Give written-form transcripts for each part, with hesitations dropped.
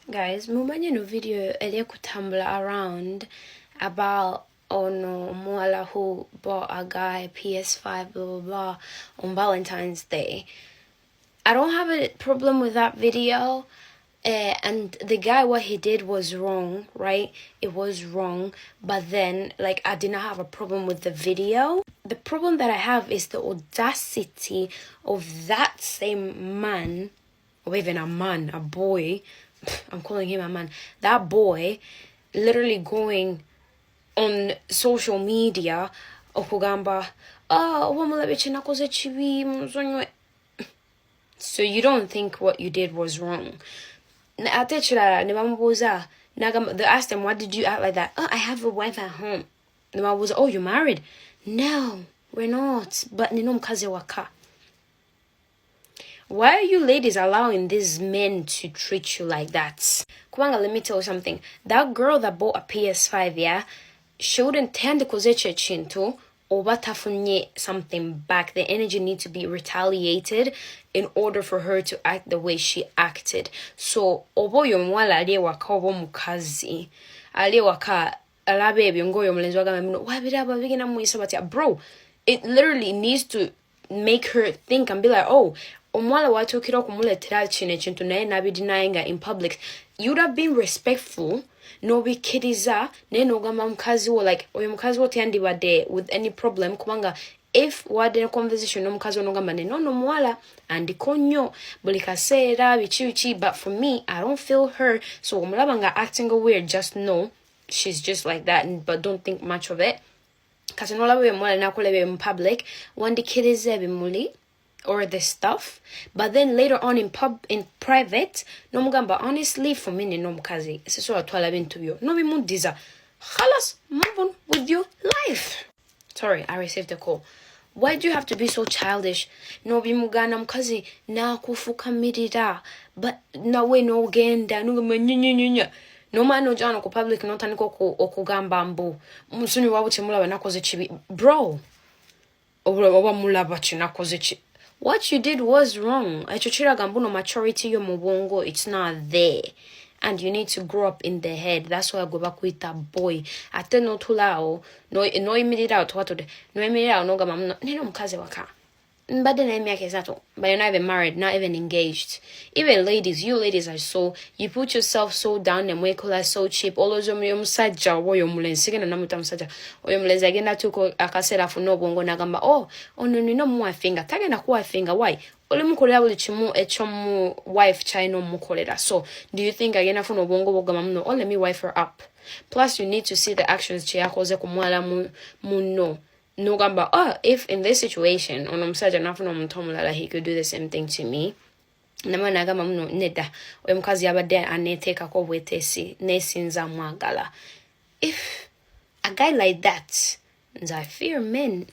Guys, mumanye no video kutambula around about no Mwala who bought a guy PS5 blah blah blah on Valentine's Day. I don't have a problem with that video. And the guy, what he did was wrong, right? It was wrong. But then, like, I did not have a problem with the video. The problem that I have is the audacity of that same man, or even a man, a boy, I'm calling him a man, that boy literally going on social media okugamba so you don't think what you did was wrong. They asked him, why did you act like that? Oh, I have a wife at home. The man was, oh, you're married? No, we're not. But waka. Why are you ladies allowing these men to treat you like that? Kwanga, let me tell you something. That girl that bought a PS5, yeah, shouldn't tend to kozeche chinto or batafunye something back. The energy needs to be retaliated in order for her to act the way she acted. So, obo yomwala aliyewaka obo mukazi. Aliyewaka alabe byongo yomlenzi waga memuno. Wabiraba bigina muisabati. Bro, it literally needs to make her think and be like, oh, omwala watukira kumuletera chine chintu naye nabidinainga in public. You'd have been respectful. No bikiriza ne no gamba mukazi wo like oyo mukazi wo tyandi bade with any problem kubanga if wade a conversation no mukazi no gamba ne no mwala andiko nnyo buli kaseera bichi but for me I don't feel her, so omulabanga acting weird, just know she's just like that, but don't think much of it kasi no lawe mwala nakolebe in public wandikiriza Bimuli or the stuff, but then later on in private no mugamba honestly for me no mukazi so atwala bintu byo no bimundiza khalas, move on with your life. Sorry, I received a call. Why do you have to be so childish? No bimugana mukazi na kufukamirira but nawe no genda no nyinya no man no jano ko public no taniko okugamba mbu musuni wabuche mulawe nakoze chibi bro oba mulaba chinakoze chibi. What you did was wrong. Maturity yo mubongo, it's not there. And you need to grow up in the head. That's why I go back with that boy. Ate no tulao, no immediate out what no immediate out no gamam no mkaze waka. But then but you're not even married, not even engaged. Even ladies, you ladies are so, you put yourself so down and wake like so cheap. All those saja wo yomulen sigen na mutam saja. O yomulen agenda tuko akasera fu no bongo nagamba. Oh no more finger. Tage na kuwa finger. Why? Ole mukolera buli chimu echomu wife chino mukolera. So do you think agenda fu no bongo bogama no? Oh, let me wife her up. Plus you need to see the actions Kyewakoze kumwala mu no. No gamba, if in this situation, he could do the same thing to me. Nama nagama muno neda. Omukazi yabade aneteka ko wetesi nesinza mwagala. If a guy like that, I fear men,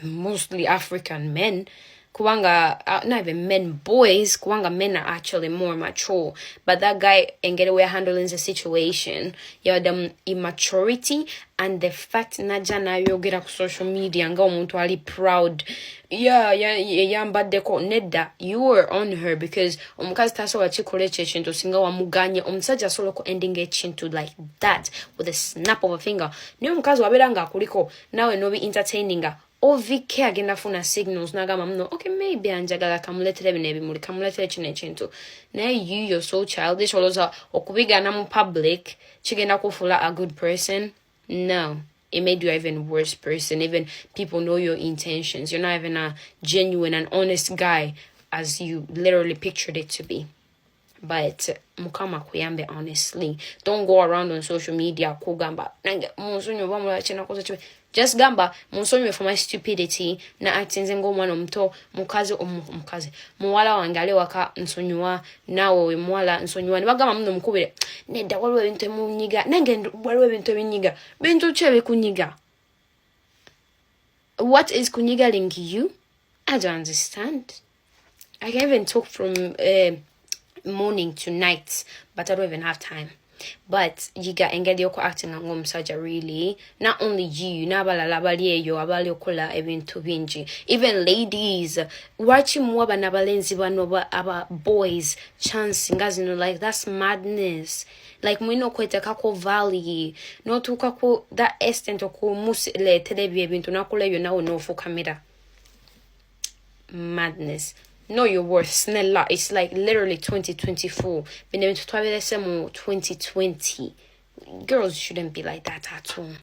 mostly African men, kuwanga not even men, boys, kuwanga men are actually more mature, but that guy and get away handling the situation, the immaturity and the fact najana yo get up social media and go umuntu ali proud mbadeko neda, you were on her because omukazi tasobola chikole chintu singa wamuganye omusajja solo ko ending chintu like that with a snap of a finger. Ni omukazi wabelanga kuliko nawe no be entertaining ovike agenda funa signals nagama mno okay maybe anjagala kamuletere Bimuli kamuletere chintu na you're so childish oloza okubigana mu public chigenda kufula a good person. No, it made you an even worse person. Even people know your intentions. You're not even a genuine and honest guy as you literally pictured it to be. But mukama kuyambe honestly, don't go around on social media kugamba just gamba munsonyiwe for my stupidity na acting zengo mwana mto mukazi muwala wangale waka nsonyiwa nawe mwala nsonyiwa nibagamba mno mukubire neda waliwe bintu munyiga nange waliwe bintu binyiga bintu chebe kunyiga. What is kunyigaling you? I don't understand. I can even talk from morning to night, but I don't even have time. but you got engedi yoko acting ng'omusajja really. Not only you, n'abalala abali eyo abali okola ebintu bingi. Even ladies, lwaki muwa bano abalenzi bano aba boys chance nga zino, like that's madness. Like mwino kwetekako valley notuukako that extent okumuleetera ebyo ebintu nakuleyo nawe n'ofukamira. Madness. Know your worth. Snella. It's like literally 2024. Been able to 2020. Girls shouldn't be like that at all.